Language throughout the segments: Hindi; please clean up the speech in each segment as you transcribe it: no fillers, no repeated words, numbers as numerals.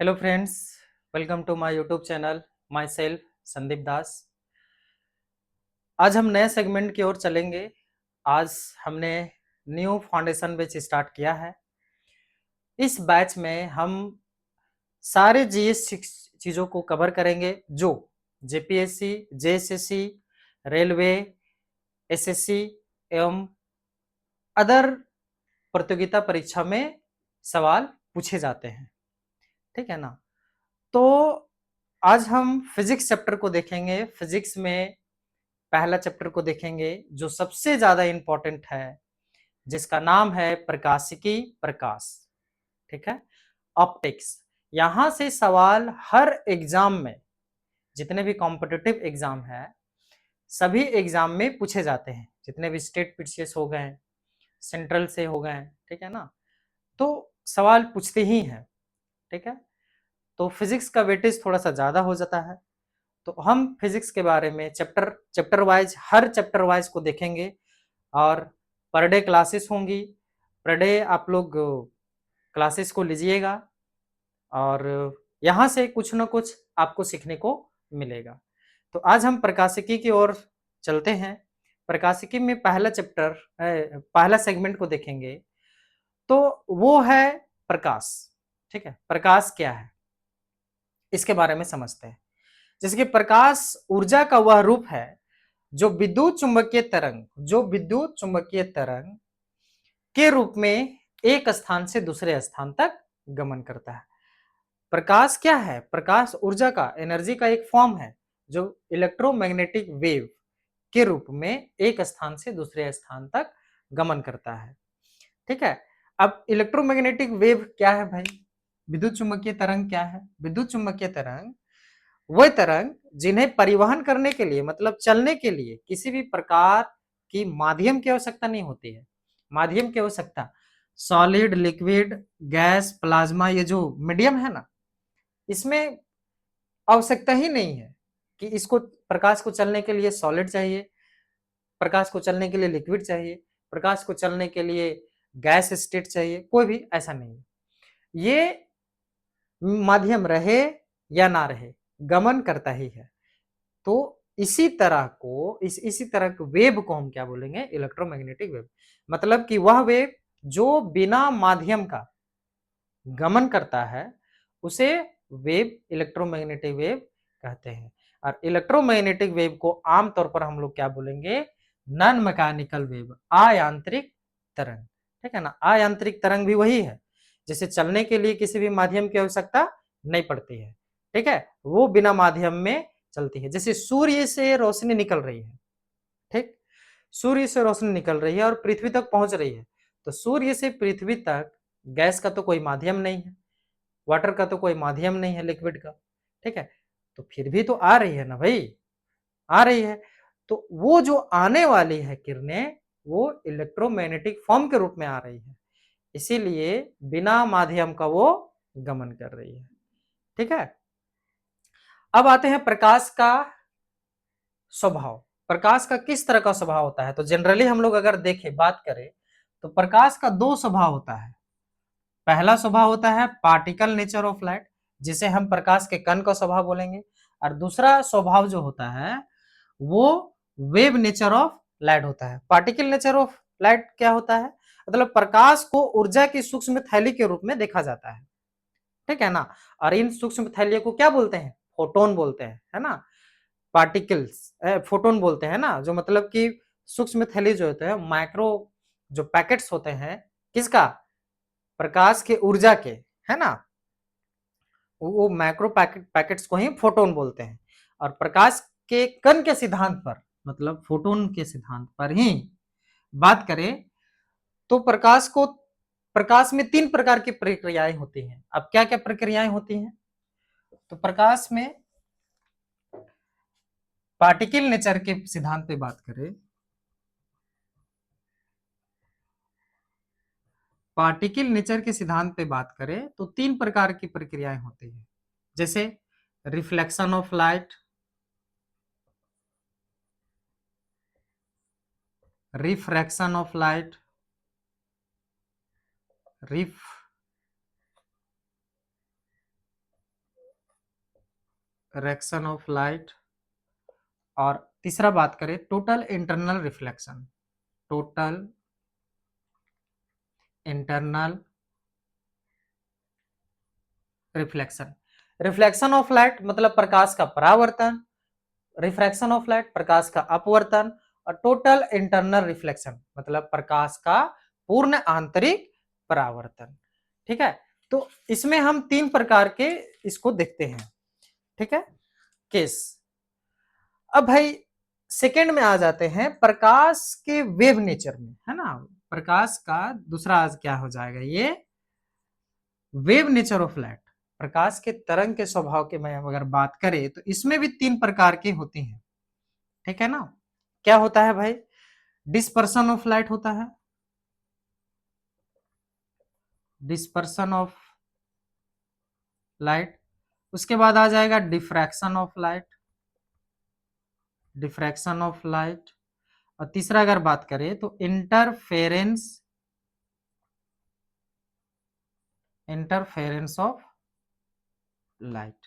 Hello friends, welcome to my YouTube channel. Myself Sandeep Das. आज हम नए सेगमेंट की ओर चलेंगे। आज हमने न्यू फाउंडेशन बैच स्टार्ट किया है। इस बैच में हम सारे जीएस चीज़ों को कवर करेंगे जो जेपीएससी, जेएसएससी, रेलवे, एसएससी एवं अदर प्रतियोगिता परीक्षा में सवाल पूछे जाते हैं। ठीक है ना? तो आज हम फिजिक्स चैप्टर को देखेंगे। फिजिक्स में पहला चैप्टर को देखेंगे जो सबसे ज्यादा इंपॉर्टेंट है, जिसका नाम है प्रकाशिकी प्रकाश। ठीक है, ऑप्टिक्स। यहां से सवाल हर एग्जाम में, जितने भी कॉम्पिटिटिव एग्जाम है सभी एग्जाम में पूछे जाते हैं। जितने भी स्टेट पीसीएस हो गए, सेंट्रल से हो गए, ठीक है ना, तो सवाल पूछते ही हैं। ठीक है, तो फिजिक्स का वेटेज थोड़ा सा ज्यादा हो जाता है। तो हम फिजिक्स के बारे में चैप्टर चैप्टर वाइज, हर चैप्टर वाइज को देखेंगे और पर डे क्लासेस होंगी। पर डे आप लोग क्लासेस को लीजिएगा और यहाँ से कुछ ना कुछ आपको सीखने को मिलेगा। तो आज हम प्रकाशिकी की ओर चलते हैं। प्रकाशिकी में पहला चैप्टर, पहला सेगमेंट को देखेंगे तो वो है प्रकाश। ठीक है, प्रकाश क्या है इसके बारे में समझते हैं। जैसे कि प्रकाश ऊर्जा का वह रूप है जो विद्युत चुंबकीय तरंग, के रूप में एक स्थान से दूसरे स्थान तक गमन करता है। प्रकाश क्या है? प्रकाश ऊर्जा का, एनर्जी का एक फॉर्म है जो इलेक्ट्रोमैग्नेटिक वेव के रूप में एक स्थान से दूसरे स्थान तक गमन करता है। ठीक है, अब इलेक्ट्रोमैग्नेटिक वेव क्या है भाई? विद्युत चुंबकीय तरंग क्या है? विद्युत चुंबकीय तरंग वह तरंग जिन्हें परिवहन करने के लिए, मतलब चलने के लिए किसी भी प्रकार की माध्यम की आवश्यकता नहीं होती है। माध्यम की आवश्यकता सॉलिड, लिक्विड, गैस, प्लाज्मा, ये जो मीडियम है ना, इसमें आवश्यकता ही नहीं है कि इसको, प्रकाश को चलने के लिए सॉलिड चाहिए, प्रकाश को चलने के लिए लिक्विड चाहिए, प्रकाश को चलने के लिए गैस स्टेट चाहिए। कोई भी ऐसा नहीं है। ये माध्यम रहे या ना रहे, गमन करता ही है। तो इसी तरह के वेव को हम क्या बोलेंगे? Electromagnetic wave. मतलब कि वह वेव जो बिना माध्यम का गमन करता है उसे वेव, इलेक्ट्रोमैग्नेटिक वेव कहते हैं। और इलेक्ट्रोमैग्नेटिक वेव को आमतौर पर हम लोग क्या बोलेंगे? नॉन मैकेनिकल वेव, अयांत्रिक तरंग। ठीक है ना, अयांत्रिक तरंग भी वही है जिसे चलने के लिए किसी भी माध्यम की आवश्यकता नहीं पड़ती है। ठीक है, वो बिना माध्यम में चलती है। जैसे सूर्य से रोशनी निकल रही है, ठीक, सूर्य से रोशनी निकल रही है और पृथ्वी तक पहुंच रही है। तो सूर्य से पृथ्वी तक गैस का तो कोई माध्यम नहीं है, वाटर का तो कोई माध्यम नहीं है, लिक्विड का। ठीक है, तो फिर भी तो आ रही है ना भाई, आ रही है। तो वो जो आने वाली है किरणें, वो इलेक्ट्रोमैग्नेटिक फॉर्म के रूप में आ रही है, इसीलिए बिना माध्यम का वो गमन कर रही है। ठीक है, अब आते हैं प्रकाश का स्वभाव। प्रकाश का किस तरह का स्वभाव होता है? तो जनरली हम लोग अगर देखें, बात करें, तो प्रकाश का दो स्वभाव होता है। पहला स्वभाव होता है पार्टिकल नेचर ऑफ लाइट, जिसे हम प्रकाश के कण का स्वभाव बोलेंगे। और दूसरा स्वभाव जो होता है वो वेव नेचर ऑफ लाइट होता है। पार्टिकल नेचर ऑफ लाइट क्या होता है? मतलब प्रकाश को ऊर्जा की सूक्ष्म थैली के रूप में देखा जाता है। ठीक है ना, और इन सूक्ष्म थैलियों को क्या बोलते हैं? फोटोन बोलते हैं, है ना। पार्टिकल्स, फोटोन बोलते हैं ना, जो मतलब कि सूक्ष्म थैली जो होते हैं, माइक्रो जो पैकेट्स होते हैं, किसका? प्रकाश के ऊर्जा के, है ना, वो मैक्रो पैकेट्स को ही फोटोन बोलते हैं। और प्रकाश के कण के सिद्धांत पर, मतलब फोटोन के सिद्धांत पर ही बात करें तो प्रकाश में तीन प्रकार की प्रक्रियाएं होती हैं। अब क्या क्या प्रक्रियाएं होती हैं? तो प्रकाश में पार्टिकल नेचर के सिद्धांत पे बात करें, पार्टिकल नेचर के सिद्धांत पे बात करें तो तीन प्रकार की प्रक्रियाएं होती हैं। जैसे reflection of light, refraction of light, रिफ रिफ्रैक्शन ऑफ लाइट, और तीसरा बात करें total internal reflection, total internal reflection. Reflection of light मतलब प्रकाश का परावर्तन, रिफ्रैक्शन ऑफ लाइट प्रकाश का अपवर्तन, और टोटल इंटरनल रिफ्लेक्शन मतलब प्रकाश का पूर्ण आंतरिक परावर्तन। ठीक है, तो इसमें हम तीन प्रकार के इसको देखते हैं। ठीक है, केस। अब भाई सेकंड में आ जाते हैं प्रकाश के वेव नेचर में, है ना। प्रकाश का दूसरा आज क्या हो जाएगा, ये वेव नेचर ऑफ लाइट, प्रकाश के तरंग के स्वभाव के मैं अगर बात करें तो इसमें भी तीन प्रकार की होती हैं। ठीक है ना, क्या होता है भाई, डिस्पर्सन ऑफ लाइट होता है, डिस्पर्सन ऑफ लाइट। उसके बाद आ जाएगा diffraction of light, diffraction of light. और तीसरा अगर बात करें तो interference, interference of light.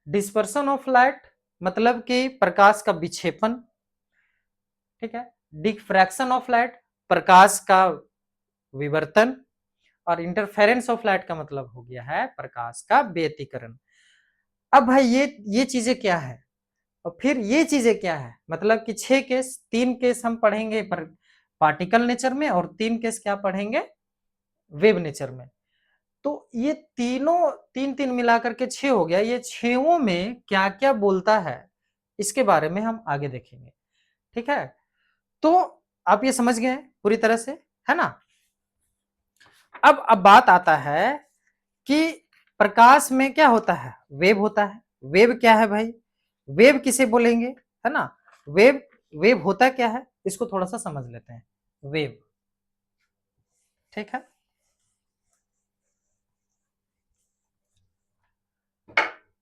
Dispersion of light मतलब कि प्रकाश का विक्षेपण। ठीक है, डिफ्रैक्शन ऑफ लाइट प्रकाश का विवर्तन, और इंटरफेरेंस ऑफ लाइट का मतलब हो गया है प्रकाश का व्यतिकरण। अब भाई ये चीजें क्या है, और फिर ये चीजें क्या है, मतलब कि 6 केस, 3 केस हम पढ़ेंगे पर पार्टिकल नेचर में, और 3 केस क्या पढ़ेंगे, वेव नेचर में। तो ये तीनों तीन तीन मिलाकर के 6 हो गया, ये 6 में क्या क्या बोलता है इसके बारे में हम आगे देखेंगे। ठीक है, तो आप ये समझ गए पूरी तरह से, है ना। अब बात आता है कि प्रकाश में क्या होता है, वेव होता है। वेव क्या है भाई, वेव किसे बोलेंगे, है ना। वेव, वेव होता क्या है इसको थोड़ा सा समझ लेते हैं, वेव। ठीक है,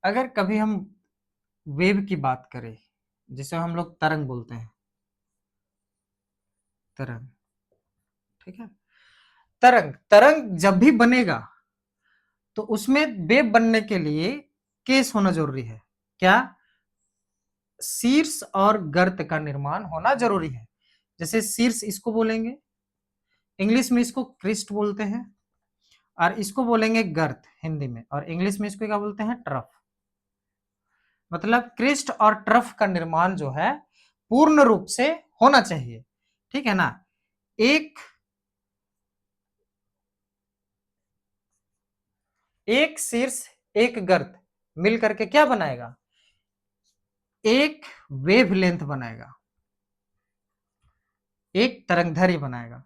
अगर कभी हम वेव की बात करें, जिसे हम लोग तरंग बोलते हैं, तरंग। ठीक है, तरंग, तरंग जब भी बनेगा तो उसमें वेव बनने के लिए केस होना जरूरी है, क्या, शीर्ष और गर्त का निर्माण होना जरूरी है। जैसे शीर्ष इसको बोलेंगे, इंग्लिश में इसको क्रिस्ट बोलते हैं, और इसको बोलेंगे गर्त हिंदी में, और इंग्लिश में इसको क्या बोलते हैं, ट्रफ। मतलब क्रिस्ट और ट्रफ का निर्माण जो है पूर्ण रूप से होना चाहिए। ठीक है ना, एक एक शीर्ष एक गर्त मिल करके क्या बनाएगा, एक वेवलेंथ बनाएगा, एक तरंगधैर्य बनाएगा।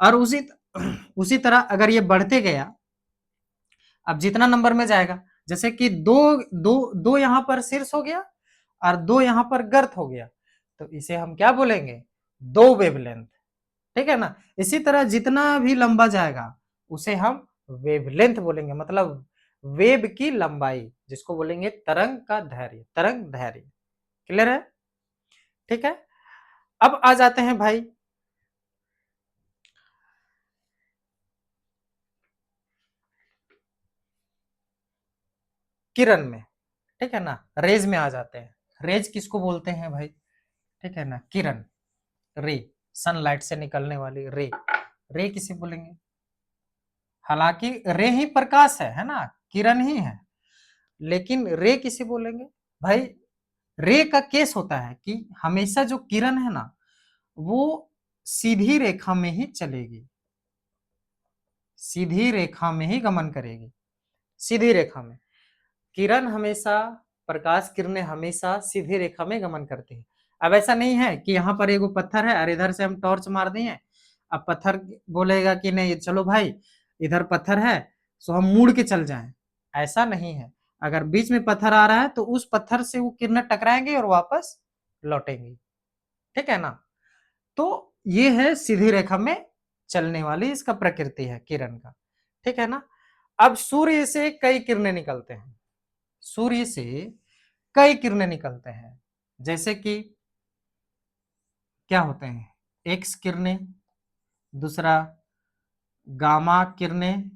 और उसी तरह अगर ये बढ़ते गया, अब जितना नंबर में जाएगा, जैसे कि दो दो दो यहां पर शीर्ष हो गया और दो यहां पर गर्त हो गया, तो इसे हम क्या बोलेंगे, दो वेवलेंथ। ठीक है ना, इसी तरह जितना भी लंबा जाएगा उसे हम वेवलेंथ बोलेंगे, मतलब वेव की लंबाई, जिसको बोलेंगे तरंग का धैर्य, तरंग धैर्य। क्लियर है। ठीक है, अब आ जाते हैं भाई किरण में। ठीक है ना, रेज में आ जाते हैं। रेज किसको बोलते हैं भाई, ठीक है ना, किरण, रे, सनलाइट से निकलने वाली रे, रे किसे बोलेंगे। हालांकि रे ही प्रकाश है ना, किरण ही है, लेकिन रे किसे बोलेंगे भाई। रे का केस होता है कि हमेशा जो किरण है ना वो सीधी रेखा में ही चलेगी, सीधी रेखा में ही गमन करेगी, सीधी रेखा में। किरण हमेशा, प्रकाश किरणें हमेशा सीधी रेखा में गमन करती है। अब ऐसा नहीं है कि यहाँ पर एगो पत्थर है और इधर से हम टॉर्च मार दिए, अब पत्थर बोलेगा कि नहीं चलो भाई इधर पत्थर है सो हम मुड़ के चल जाएं, ऐसा नहीं है। अगर बीच में पत्थर आ रहा है तो उस पत्थर से वो किरणें टकराएंगी और वापस लौटेंगी। ठीक है ना, तो ये है सीधी रेखा में चलने वाली इसका प्रकृति है किरण का। ठीक है ना, अब सूर्य से कई किरणें निकलते हैं, सूर्य से कई किरणें निकलते हैं, जैसे कि क्या होते हैं, एक्स किरणें, दूसरा गामा किरणें,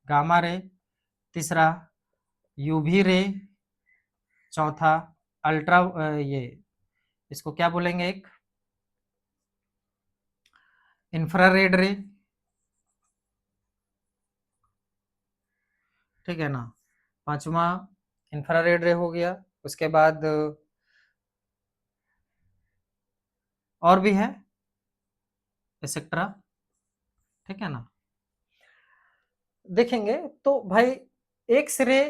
गामा रे, तीसरा यूवी रे, चौथा अल्ट्रा ये इसको क्या बोलेंगे, एक इंफ्रारेड रे, ठीक है ना। पांचवा इंफ्रारेड रे हो गया। उसके बाद और भी है एक्सेट्रा, ठीक है ना। देखेंगे तो भाई X ray,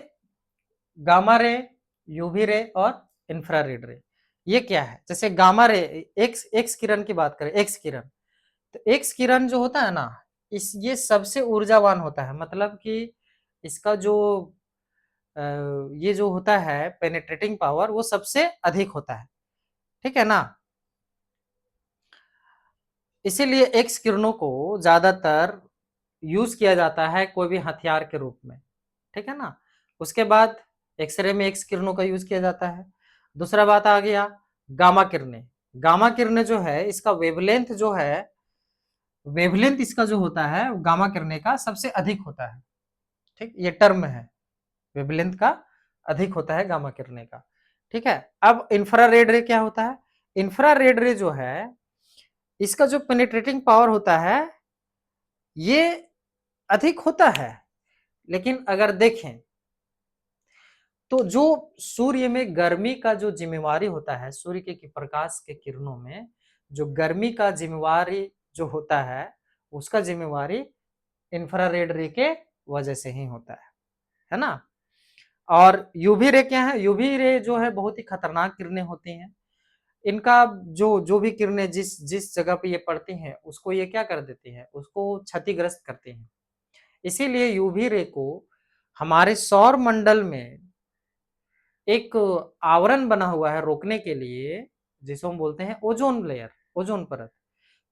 gamma ray, UV ray और इंफ्रारेड रे, ये क्या है। जैसे गामा रे, एक्स एक्स किरण की बात करें, एक्स किरण, तो एक्स किरण जो होता है ना, इस ये सबसे ऊर्जावान होता है। मतलब कि इसका जो ये जो होता है पेनिट्रेटिंग पावर, वो सबसे अधिक होता है, ठीक है ना। इसीलिए एक्स किरणों को ज्यादातर यूज किया जाता है कोई भी हथियार के रूप में, ठीक है ना। उसके बाद एक्सरे में एक्स किरणों का यूज किया जाता है। दूसरा बात आ गया गामा किरणें। गामा किरणें जो है, इसका वेवलेंथ जो है, वेवलेंथ इसका जो होता है गामा किरणें का सबसे अधिक होता है, ठीक, ये टर्म है, वेवलेंथ का अधिक होता है गामा किरणें का, ठीक है। अब इंफ्रारेड रे क्या होता है। इंफ्रारेड रे जो है, इसका जो पेनिट्रेटिंग पावर होता है ये अधिक होता है। लेकिन अगर देखें तो जो सूर्य में गर्मी का जो जिम्मेवारी होता है, सूर्य के प्रकाश के किरणों में जो गर्मी का जिम्मेवारी जो होता है, उसका जिम्मेवारी इंफ्रारेड रे के वजह से ही होता है ना। और यूवी रे क्या है, यूवी रे जो है बहुत ही खतरनाक किरणें होती हैं। इनका जो जो भी किरणें जिस जिस जगह पे ये पड़ती हैं, उसको ये क्या कर देती है, उसको क्षतिग्रस्त करती हैं। इसीलिए यूवी रे को हमारे सौर मंडल में एक आवरण बना हुआ है रोकने के लिए, जिसको हम बोलते हैं ओजोन लेयर, ओजोन परत।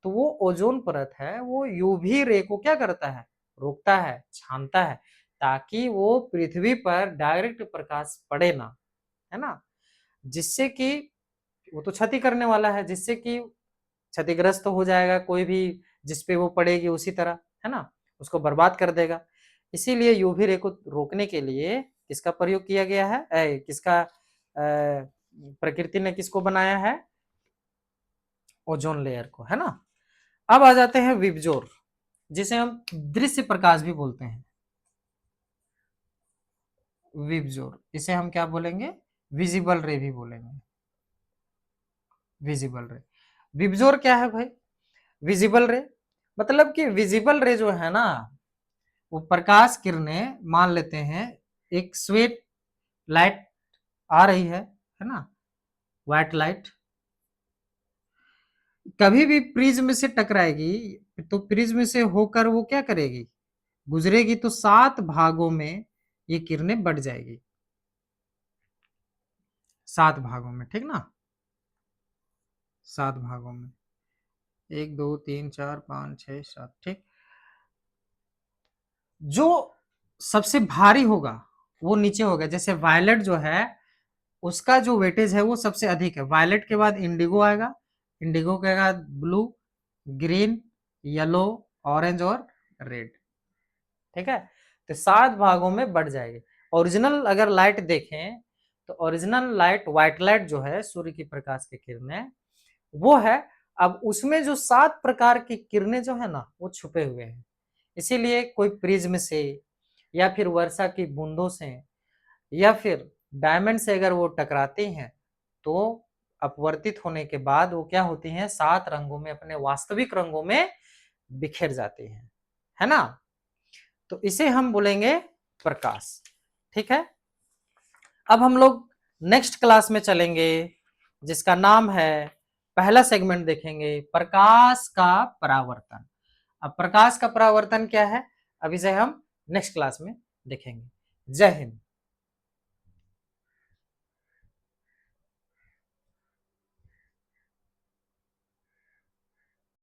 तो वो ओजोन परत है, वो यूवी रे को क्या करता है, रोकता है, छानता है, ताकि वो पृथ्वी पर डायरेक्ट प्रकाश पड़े ना, है ना। जिससे कि वो तो क्षति करने वाला है, जिससे कि क्षतिग्रस्त हो जाएगा कोई भी जिसपे वो पड़ेगी, उसी तरह, है ना, उसको बर्बाद कर देगा। इसीलिए यूवी रे को रोकने के लिए किसका प्रयोग किया गया है, किसका प्रकृति ने किसको बनाया है, ओजोन लेयर को, है ना। अब आ जाते हैं विबजोर, जिसे हम दृश्य प्रकाश भी बोलते हैं। विबजोर, इसे हम क्या बोलेंगे, विजिबल रे भी बोलेंगे, विजिबल रे। विबजोर क्या है भाई, विजिबल रे मतलब कि विजिबल रे जो है ना, वो प्रकाश किरणें, मान लेते हैं एक स्वेट लाइट आ रही है ना, व्हाइट लाइट कभी भी प्रिज्म से टकराएगी, तो प्रिज्म से होकर वो क्या करेगी, गुजरेगी, तो 7 भागों में ये किरणें बढ़ जाएगी, 7 भागों में, ठीक ना, 7 भागों में, 1 2 3 4 5 6 7, ठीक। जो सबसे भारी होगा वो नीचे होगा। जैसे वायलेट जो है, उसका जो वेटेज है वो सबसे अधिक है। वायलेट के बाद इंडिगो आएगा, इंडिगो के बाद ब्लू, ग्रीन, येलो, ऑरेंज और रेड, ठीक है। तो 7 भागों में बढ़ जाएगी। ओरिजिनल अगर लाइट देखें तो ओरिजिनल लाइट, व्हाइट लाइट जो है, सूर्य की प्रकाश की किरणें, वो है। अब उसमें जो 7 प्रकार की किरणें जो है ना, वो छुपे हुए हैं। इसीलिए कोई प्रिज्म से या फिर वर्षा की बूंदों से या फिर डायमंड से अगर वो टकराती हैं, तो अपवर्तित होने के बाद वो क्या होती हैं, 7 रंगों में, अपने वास्तविक रंगों में बिखेर जाती हैं, है ना। तो इसे हम बोलेंगे प्रकाश, ठीक है। अब हम लोग नेक्स्ट क्लास में चलेंगे, जिसका नाम है, पहला सेगमेंट देखेंगे प्रकाश का परावर्तन। अब प्रकाश का परावर्तन क्या है, अब इसे हम नेक्स्ट क्लास में देखेंगे। जय हिंद।